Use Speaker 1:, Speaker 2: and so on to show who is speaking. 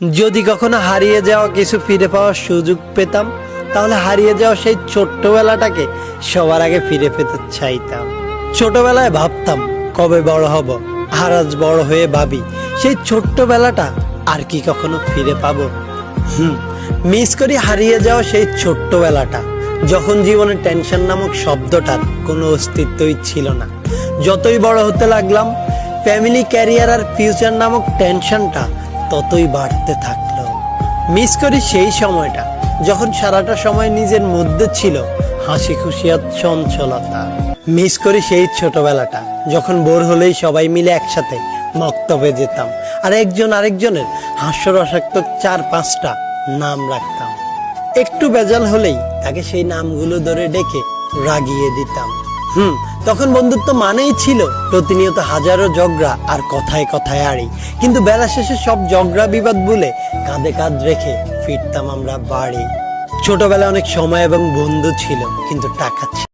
Speaker 1: যদি কখনো হারিয়ে যাওয়া কিছু ফিরে পাওয়ার সুযোগ পেতাম, তাহলে হারিয়ে যাওয়া সেই ছোট্টবেলাটাকে সবার আগে ফিরে পেতে চাইতাম। ছোটবেলায় ভাবতাম কবে বড় হব, আর আজ বড় হয়ে ভাবি সেই ছোট্টবেলাটা আর কি কখনো ফিরে পাবো। মিস করি হারিয়ে যাওয়া সেই ছোট্টবেলাটা, যখন জীবনে টেনশন নামক শব্দটার কোনো অস্তিত্বই ছিল না। যতই বড় হতে লাগলাম, ফ্যামিলি, ক্যারিয়ার আর ফিউচার নামক টেনশনটা ততই বাড়তে থাকলো। মিস করি সেই সময়টা যখন সারাটা সময় নিজের মধ্যে ছিল হাসি খুশি আর চঞ্চলতা। মিস করি সেই ছোটবেলাটা যখন বোর হলেই সবাই মিলে একসাথে মক্তবে যেতাম, আর একজন আরেকজনের হাস্যরসাত্মক 4-5টা নাম রাখতাম। একটু বেজাল হলেই তাকে সেই নামগুলো ধরে ডেকে রাগিয়ে দিতাম। তখন বন্ধুত্ব মানেই ছিল প্রতিনিয়ত হাজারো ঝগড়া আর কথায় কথায় আড়ি, কিন্তু বেলা শেষে সব ঝগড়া বিবাদ ভুলে কাঁধে কাঁধ রেখে ফিরতাম আমরা বাড়ি। ছোটবেলায় অনেক সময় এবং বন্ধু ছিল, কিন্তু টাকা ছিল